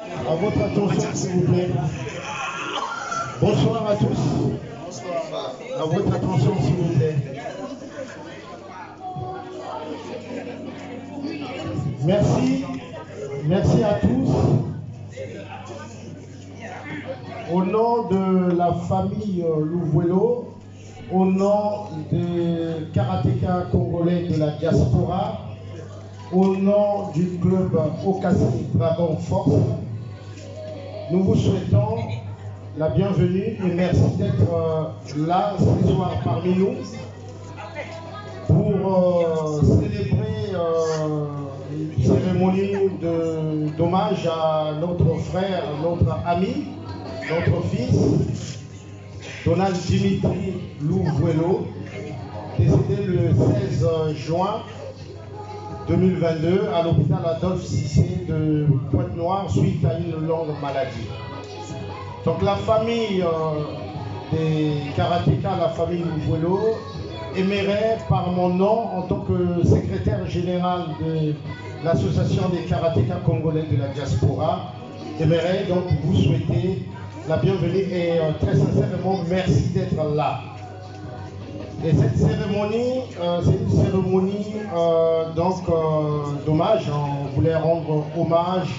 À votre attention, s'il vous plaît. Bonsoir à tous. À votre attention, s'il vous plaît. Merci. Merci à tous. Au nom de la famille Louvuelo, au nom des karatékas congolais de la diaspora, au nom du club Okasi Dragon Force, nous vous souhaitons la bienvenue et merci d'être là ce soir parmi nous pour célébrer une cérémonie d'hommage à notre frère, notre ami, notre fils, Donald Dimitri Louvuelo, décédé le 16 juin 2022 à l'hôpital Adolphe Cissé de Pointe-Noire suite à une longue maladie. Donc la famille des karatékas, la famille Louvuelo, aimerait par mon nom en tant que secrétaire général de l'association des karatékas congolais de la diaspora, aimerait donc vous souhaiter la bienvenue et très sincèrement merci d'être là. Et cette cérémonie, c'est une cérémonie d'hommage. On voulait rendre hommage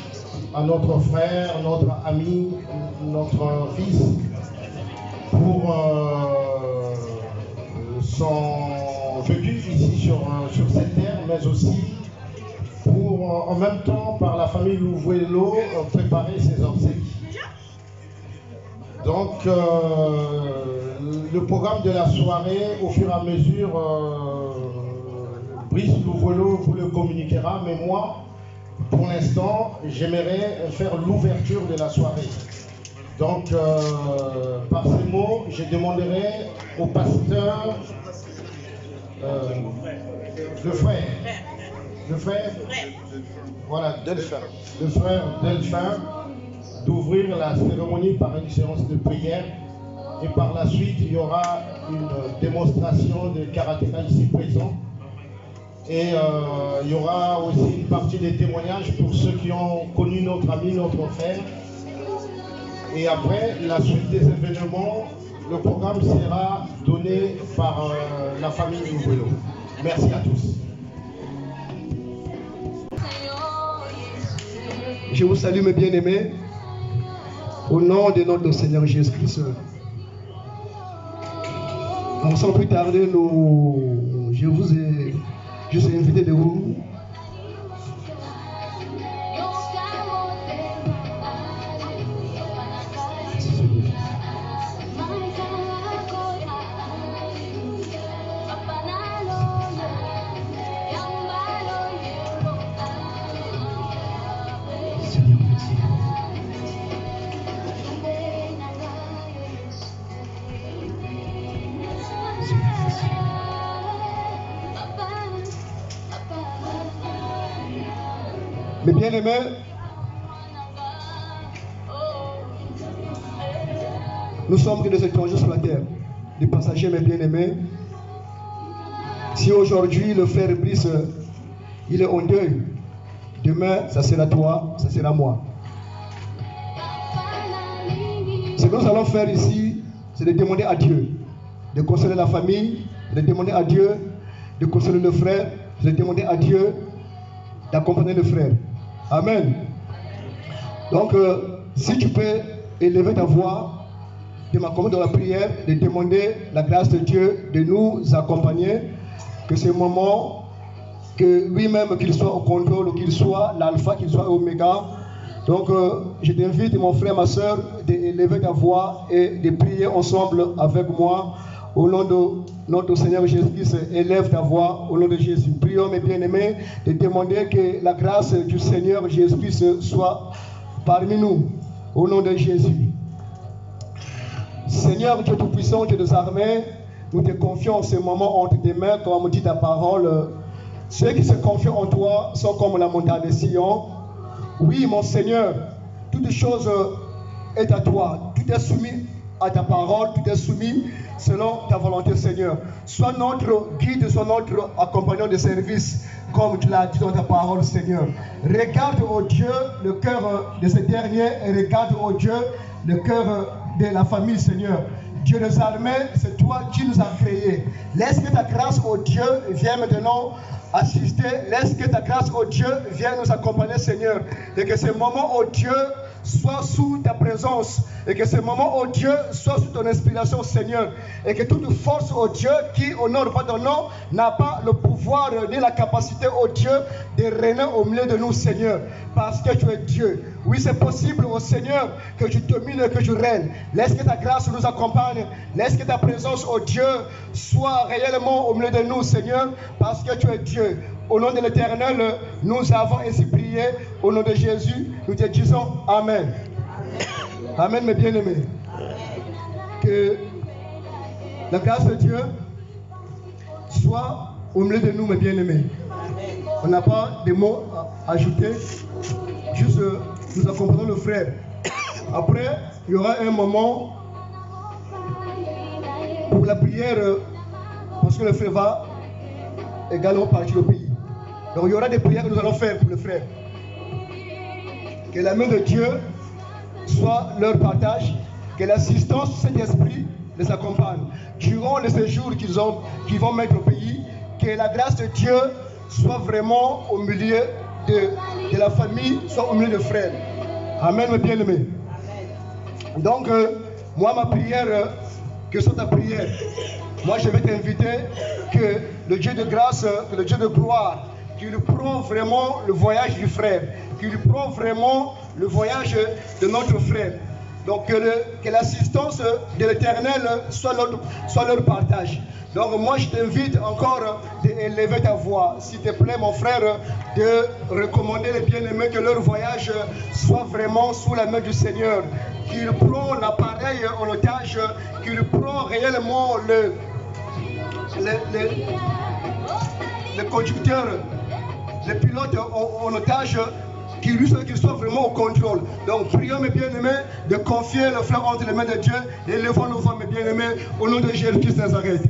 à notre frère, notre ami, notre fils, pour son vécu ici sur cette terre, mais aussi pour en même temps par la famille Louvuelo préparer ses obsèques. Donc, le programme de la soirée, au fur et à mesure, Brice Louvuelo vous le communiquera, mais moi, pour l'instant, j'aimerais faire l'ouverture de la soirée. Donc, par ces mots, je demanderai au pasteur, le frère, voilà, Delphin, le frère Delphin, d'ouvrir la cérémonie par une séance de prière et par la suite il y aura une démonstration de karatéka ici présent et il y aura aussi une partie des témoignages pour ceux qui ont connu notre ami, notre frère, et après la suite des événements, le programme sera donné par la famille Louvuelo. Merci à tous. Je vous salue mes bien-aimés. Au nom de notre Seigneur Jésus-Christ, donc sans plus tarder, je vous ai invité de vous. Mes bien-aimés, nous sommes que des étrangers sur la terre, des passagers, mes bien-aimés. Si aujourd'hui le frère Brice, il est en deuil, demain, ça sera toi, ça sera moi. Ce que nous allons faire ici, c'est de demander à Dieu de consoler la famille, de demander à Dieu de consoler le frère, de demander à Dieu d'accompagner le frère. Amen. Donc, si tu peux élever ta voix, de m'accompagner dans la prière, de demander la grâce de Dieu de nous accompagner, que ce moment, que lui-même, qu'il soit au contrôle, qu'il soit l'alpha, qu'il soit l'oméga. Donc, je t'invite, mon frère, ma soeur, d'élever ta voix et de prier ensemble avec moi. Au nom de notre Seigneur Jésus-Christ, élève ta voix au nom de Jésus. Prions, mes bien-aimés, de demander que la grâce du Seigneur Jésus-Christ soit parmi nous. Au nom de Jésus. Seigneur Dieu Tout-Puissant, Dieu des armées, nous te confions en ce moment entre tes mains, comme dit ta parole. Ceux qui se confient en toi sont comme la montagne de Sion. Oui, mon Seigneur, toute chose est à toi. Tout est soumis à ta parole, tu t'es soumis selon ta volonté, Seigneur. Sois notre guide, sois notre accompagnant de service, comme tu l'as dit dans ta parole, Seigneur. Regarde, oh Dieu, le cœur de ces derniers et regarde, oh Dieu, le cœur de la famille, Seigneur. Dieu des armées, c'est toi qui nous as créés. Laisse que ta grâce, oh Dieu, vienne maintenant assister. Laisse que ta grâce, oh Dieu, vienne nous accompagner, Seigneur. Et que ce moment, oh Dieu, soit sous ta présence. Et que ce moment, oh Dieu, soit sous ton inspiration, Seigneur. Et que toute force, oh Dieu, qui honore pas ton nom, n'a pas le pouvoir ni la capacité, oh Dieu, de régner au milieu de nous, Seigneur. Parce que tu es Dieu. Oui, c'est possible, oh Seigneur, que tu domines et que tu règnes. Laisse que ta grâce nous accompagne. Laisse que ta présence, oh Dieu, soit réellement au milieu de nous, Seigneur, parce que tu es Dieu. Au nom de l'Éternel, nous avons ainsi prié. Au nom de Jésus, nous te disons Amen. Amen, mes bien-aimés. Que la grâce de Dieu soit au milieu de nous, mes bien-aimés. On n'a pas de mots à ajouter. Juste, nous accompagnons le frère. Après, il y aura un moment pour la prière, parce que le frère va également partir au pays. Donc, il y aura des prières que nous allons faire pour le frère. Que la main de Dieu soit leur partage, que l'assistance de cet esprit les accompagne. Durant le séjour qu'ils vont mettre au pays, que la grâce de Dieu soit vraiment au milieu de la famille, soit au milieu de frères. Amen, mes bien-aimés. Donc, moi, ma prière, que soit ta prière. Moi, je vais t'inviter que le Dieu de grâce, que le Dieu de gloire, qu'il prend vraiment le voyage du frère, qu'il prend vraiment le voyage de notre frère. Donc que l'assistance de l'Éternel soit leur partage. Donc moi je t'invite encore d'élever ta voix. S'il te plaît mon frère, de recommander les bien-aimés que leur voyage soit vraiment sous la main du Seigneur. Qu'il prend l'appareil en otage, qu'il prend réellement le conducteur, le pilote en otage, qu'il soit vraiment au contrôle. Donc prions mes bien-aimés de confier le frère entre les mains de Dieu et levons nos voix mes bien-aimés au nom de Jésus-Christ de Nazareth.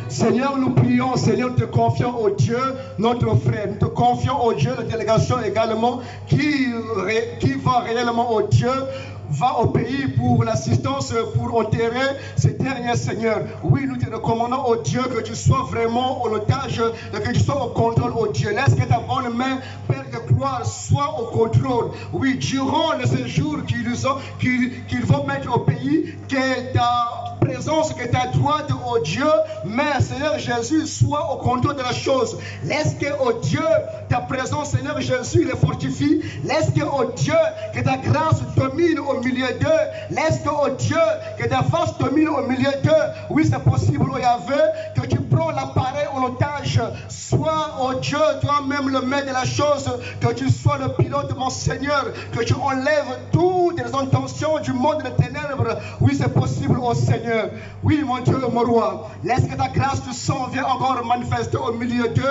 Seigneur, nous prions, Seigneur, nous te confions au Dieu, notre frère. Nous te confions au Dieu, la délégation également, qui va réellement au Dieu, va au pays pour l'assistance, pour enterrer ces derniers, Seigneur. Oui, nous te recommandons au Dieu que tu sois vraiment en otage et que tu sois au contrôle, au Dieu. Laisse que ta bonne main, Père de gloire, soit au contrôle. Oui, durant le séjour qu'ils vont mettre au pays, que ta présence, que ta droite, oh Dieu, mais Seigneur Jésus, soit au contrôle de la chose. Laisse que, oh Dieu, ta présence, Seigneur Jésus, les fortifie. Laisse que, oh Dieu, que ta grâce domine au milieu d'eux. Laisse que, oh Dieu, que ta force domine au milieu d'eux. Oui, c'est possible, oh Yahvé, que tu prends l'appareil en otage. Sois, oh Dieu, toi-même le maître de la chose, que tu sois le pilote, mon Seigneur, que tu enlèves toutes les intentions du monde des ténèbres. Oui, c'est possible, oh Seigneur. Oui, mon Dieu, mon roi. Laisse que ta grâce du sang vienne encore manifester au milieu d'eux.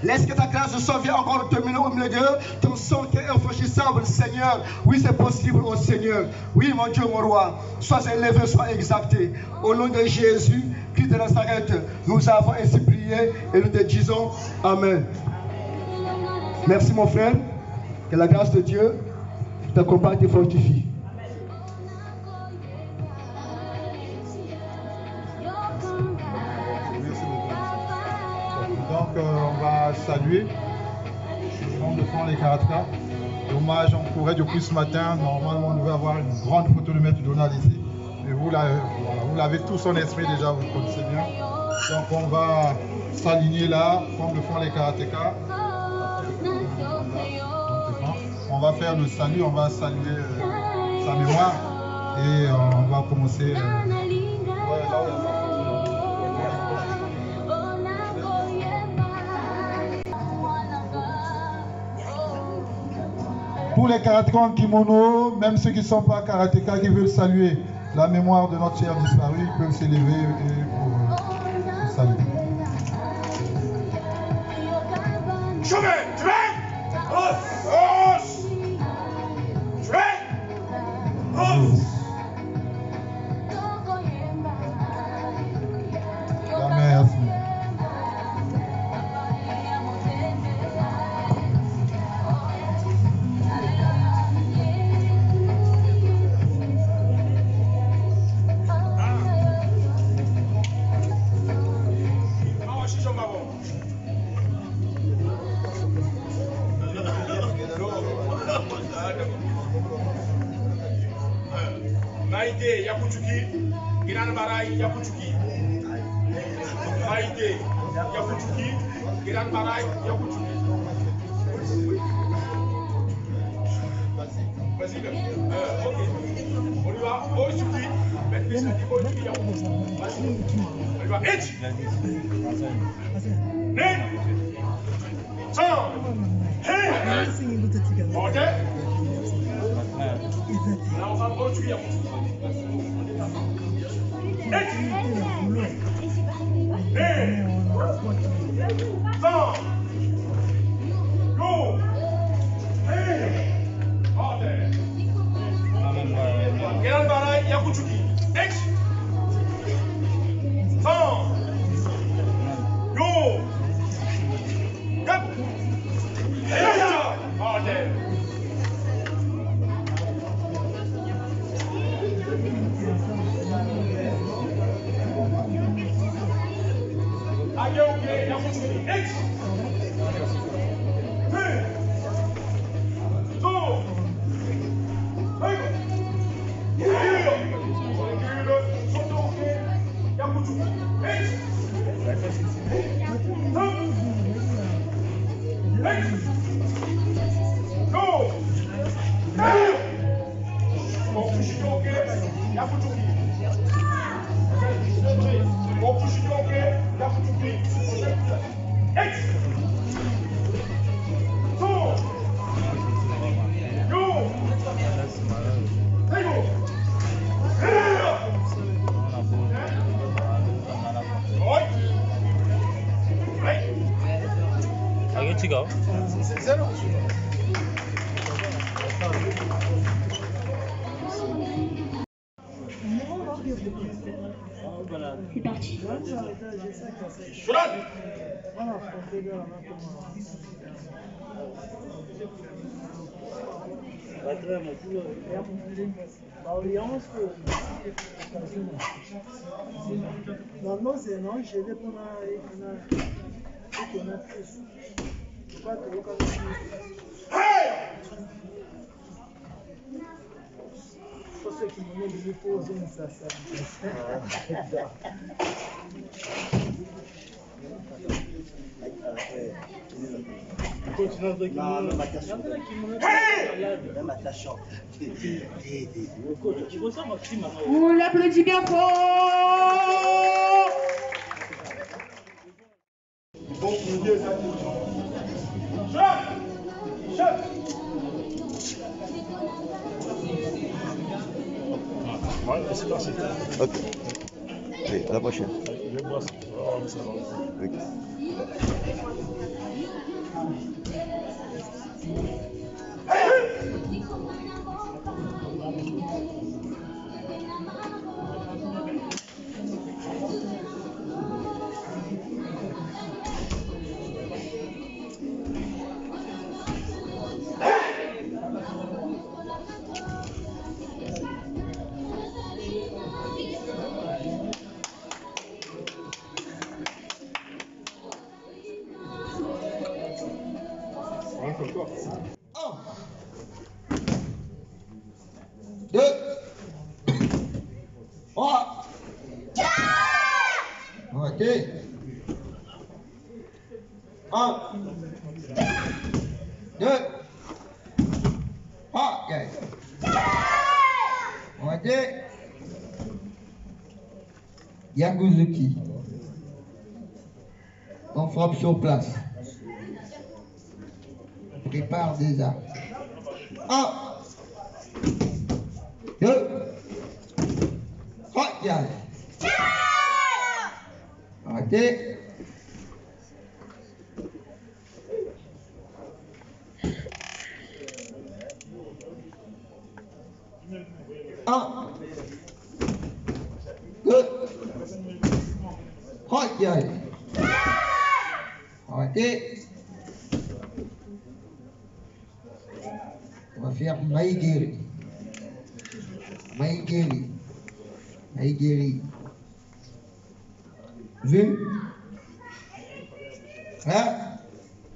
Laisse que ta grâce du sang vienne encore dominer au milieu d'eux. Ton sang qui est infranchissable, Seigneur. Oui, c'est possible, oh Seigneur. Oui, mon Dieu, mon roi. Sois élevé, sois exalté. Au nom de Jésus, Christ de Nazareth, nous avons ainsi prié et nous te disons Amen. Merci, mon frère. Que la grâce de Dieu t'accompagne et te fortifie. Donc on va saluer on défend les Karateka. Dommage, on courait depuis ce matin. Normalement on devait avoir une grande photo de Maître Donald ici. Mais vous l'avez tous en esprit déjà, vous le connaissez bien. Donc on va s'aligner là, comme le font les Karateka. On va faire le salut, on va saluer sa mémoire et on va commencer. Tous les karatékas en kimono, même ceux qui ne sont pas karatékas, qui veulent saluer la mémoire de notre cher disparu, ils peuvent s'élever pour saluer. Maïté Yakoutuki, Giran Baray Yakoutuki. Maïté Yakoutuki, Giran Baray Yakoutuki. Vas-y, ok. On y va. Ochuki, maintenant ça dit Ochuki Yakoutuki. Vas-y. On y va. H. Ne. Son. Hey. Ok. Là, on va Ochuki Yakoutuki. Giran Baray Yakoutuki. X. Son. Go. Gap. Order. Ayoke Yakoutuki. X. 3. 2. Go. C'est parti. Normalement, c'est non, je vais prendre pour ceux qui m'ont dit pour ça. On l'applaudit bien fort. Bon, c'est parti. Ok. Allez, à la prochaine. Je bois ça. Oh, ça va. Ok. Ok. 1, 2, 3, ok. Yakuzuki. On frappe sur place. Prépare déjà. 1, 2, 3, ok. Un, deux, trois, ok. On va faire Maïgeri. Maïgeri. Maïgeri. Vu? Hein?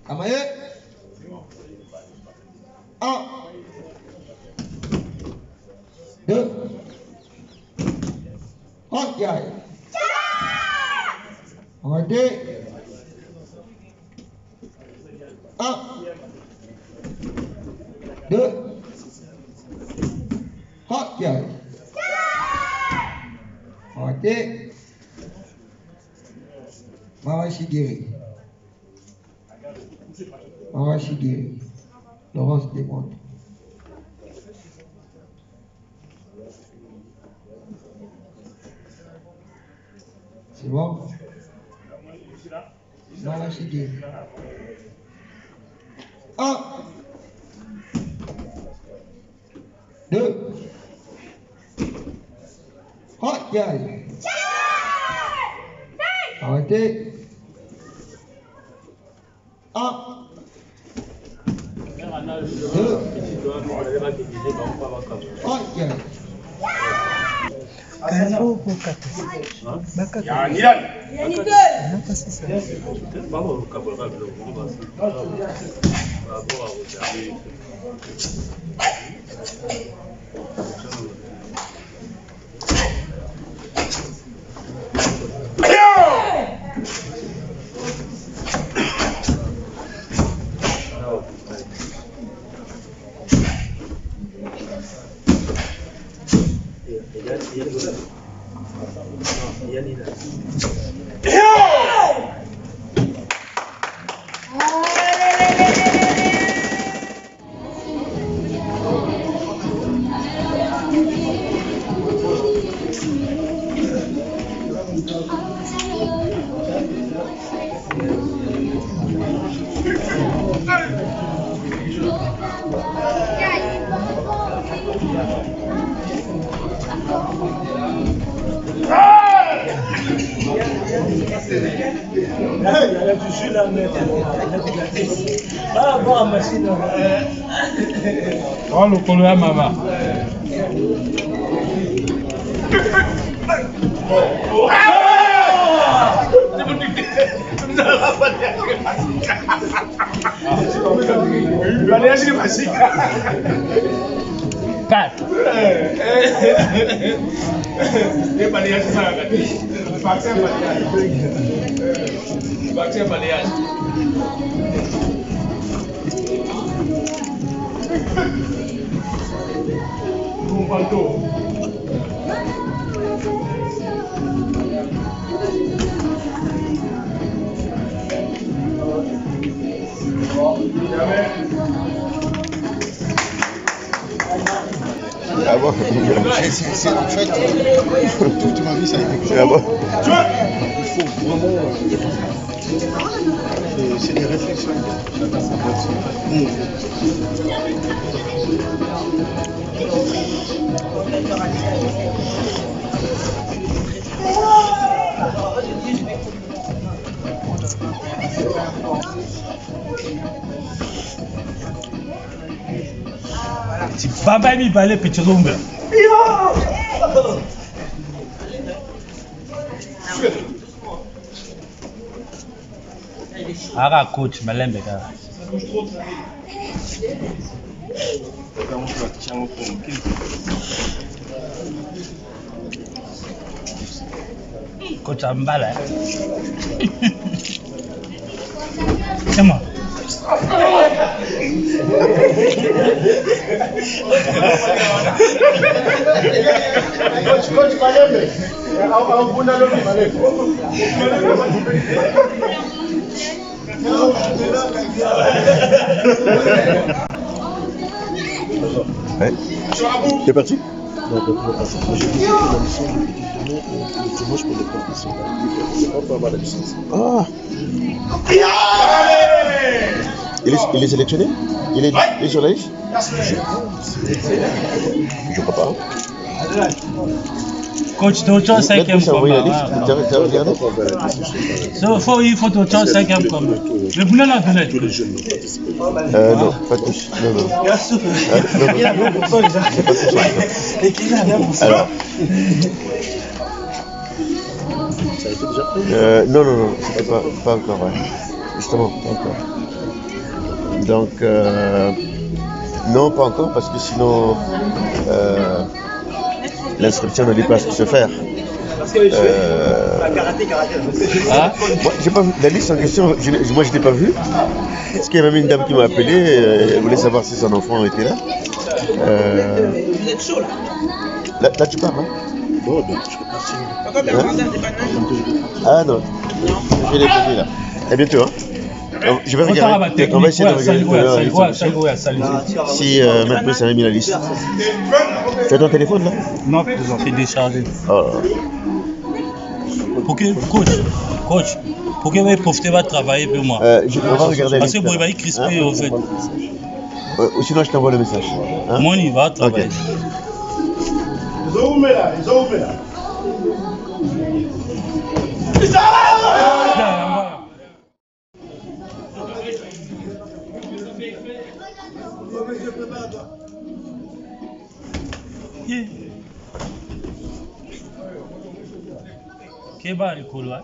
Amaye? 1, 2, 1, 2, hot girl. Ok. Maman Shigeri. Maman Shigeri. Laurence demande. C'est bon? Maman Shigeri. 1, 2, hot girl. Arrêtez. 1, 2, hot girl. Oh, le colo à maman. Ah bon? C'est en fait, toute ma vie ça a été comme ça. Ah bon? Il faut vraiment. C'est des réflexions. Chacun sa boîte. Baba mi balé petit rumba. Aga coach malembe ka. Coach ambala. C'est moi. Coach Malembe, au Bundalo Malembe. Ouais. C'est parti? Non, j'ai dit que la mission de donner le témoignage pour les compétitions. C'est pas pour avoir la licence. Ah! Il est sélectionné? Il est sur la liste? Je crois pas. Coach, tu as 5e combat. Il faut que tu aies 5e combat. Le boulot là, tous les jeunes n'ont participé. Non, pas tous. Non. Alors. Ça a été déjà fait? Non, c'était pas encore, ouais. Justement, pas encore. Donc, non, pas encore, parce que sinon, l'inscription ne dit pas ce qu'il se faire. Ah? Moi, j'ai pas vu la liste en question, moi je l'ai pas vue. Parce qu'il y a même une dame qui m'a appelé, elle voulait savoir si son enfant était là. Vous êtes chaud là? Là tu parles, hein? Bon, donc je peux partir. Ah non, je vais les poser là. À bientôt, hein? Je vais regarder. On va essayer de regarder si maintenant ça a mis la liste. Tu as ton téléphone là? Non, ils ont fait décharger. Oh. Pour que, coach, pour que vous profitez de travailler pour moi. On va regarder. Parce que vous voyez crispé en fait. Ou sinon je t'envoie le message. Hein? Moi on y va travailler. Okay. Ils ont ouvert là, ils ont ouvert là. Keba likolo wa.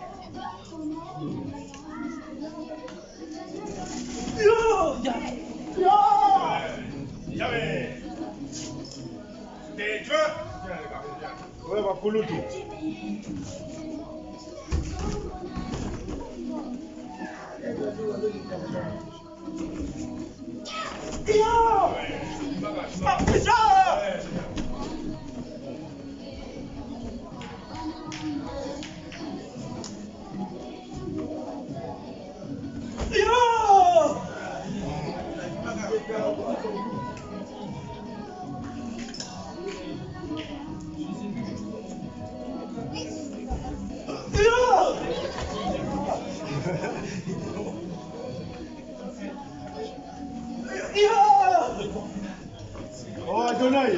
Oh, Adonai,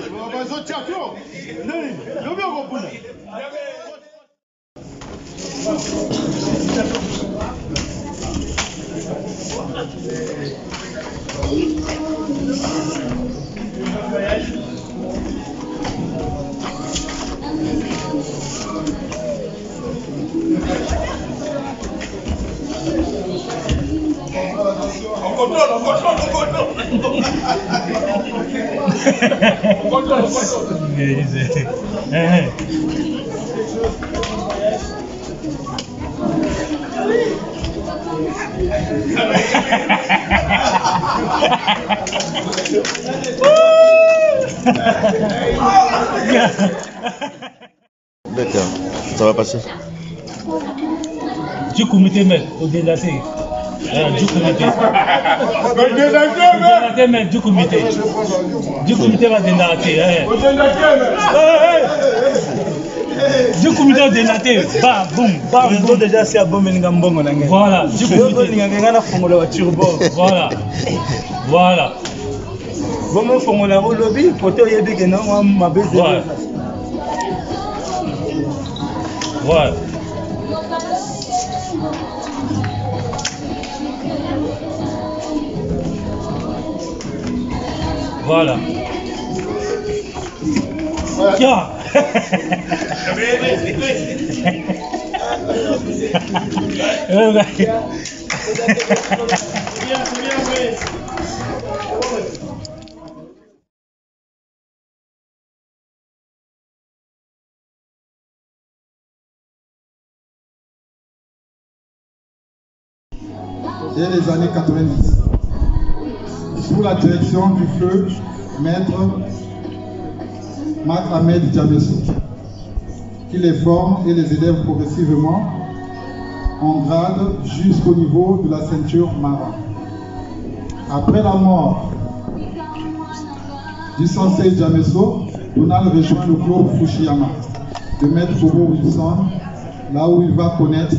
champion. D'accord, ça va passer. Du comité maître, au délaté. Du comité. Du comité. Du comité va délater. Du comité va délater. Bam, boum, bam, boum. Déjà, c'est à bon Meningambongo. Voilà, du comité. Voilà. Voilà. Bon, faut la lobby, pour te y aller, que non, ma bête. Voilà. Voilà. Voilà. Tiens. Dès les années 90, sous la direction du feu maître Marc Ahmed Djamesso, qui les forme et les élève progressivement en grade jusqu'au niveau de la ceinture marron. Après la mort du sensei Djamesso, Donald rejoint le club Fushiyama de maître Bobo Wilson, là où il va connaître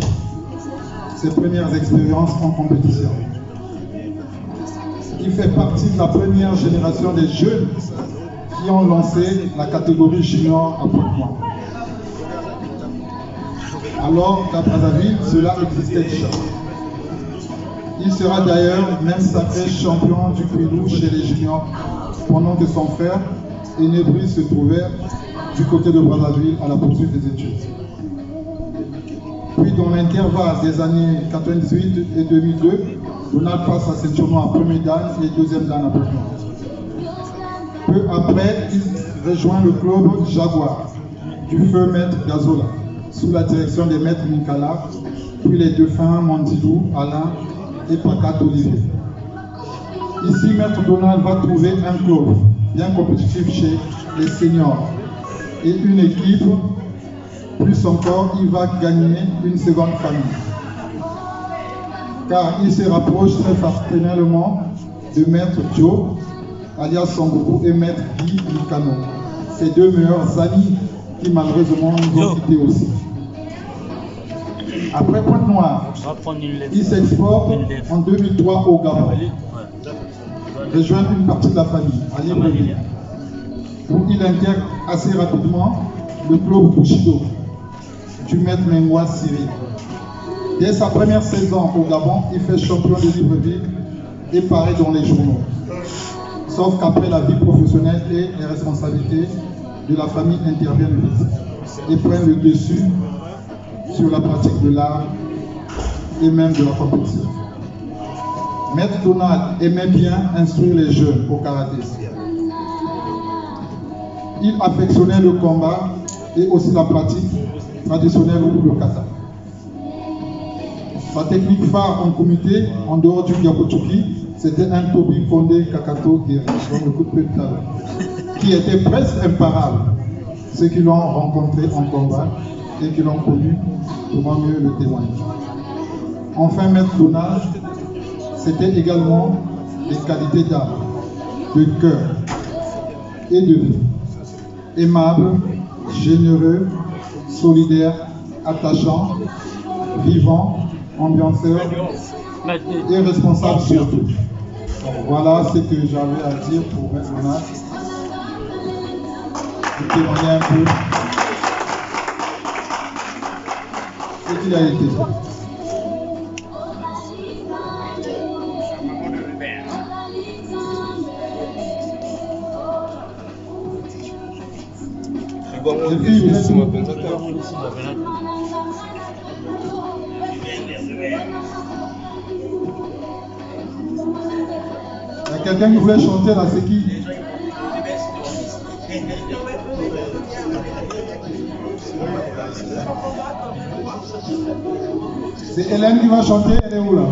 ses premières expériences en compétition. Il fait partie de la première génération des jeunes qui ont lancé la catégorie junior à Pointe-Noire. Alors qu'à Brazzaville, cela existait déjà. Il sera d'ailleurs même sacré champion du Quilou chez les juniors, pendant que son frère aîné Brice se trouvait du côté de Brazzaville à la poursuite des études. Puis dans l'intervalle des années 98 et 2002, Donald passe à ses tournois en première dan et deuxième dan à Pointe-Noire. Peu après, il rejoint le club Jaguar du feu maître Gazola, sous la direction des maîtres Ninkala, puis les défunts Mandilou, Alain et Pacat Olivier. Ici, Maître Donald va trouver un club bien compétitif chez les seniors et une équipe. Plus encore, il va gagner une seconde famille. Car il se rapproche très fraternellement de Maître Joe, alias Sangoku, et Maître Guy Mikano, ses deux meilleurs amis qui malheureusement nous ont quittés aussi. Après Pointe-Noire, il s'exporte en 2003 au Gabon, rejoindre une partie de la famille, à Libreville, où il intègre assez rapidement le club Bushido du maître Mengwa Siri. Dès sa première saison au Gabon, il fait champion de Libreville et paraît dans les journaux. Sauf qu'après, la vie professionnelle et les responsabilités de la famille interviennent vite et prennent le dessus sur la pratique de l'art et même de la compétition. Maître Donald aimait bien instruire les jeunes au karaté. Il affectionnait le combat et aussi la pratique traditionnelle ou le kata. Sa technique phare en comité, en dehors du Gyakuchuki, c'était un Tobi Fondé Kakato Guéri, donc le coup de pied de talon, qui était presque imparable. Ceux qui l'ont rencontré en combat et qui l'ont connu, pourront mieux le témoigner. Enfin, Maître Donald, c'était également des qualités d'âme, de cœur et de vie. Aimable, généreux, solidaire, attachant, vivant, ambianceur et responsable surtout. Voilà ce que j'avais à dire pour Maître Donald. Je témoigner un peu ce qu'il a été. Et puis, vous êtes il y a quelqu'un qui voulait chanter là, c'est qui? C'est Hélène qui va chanter, elle est où là?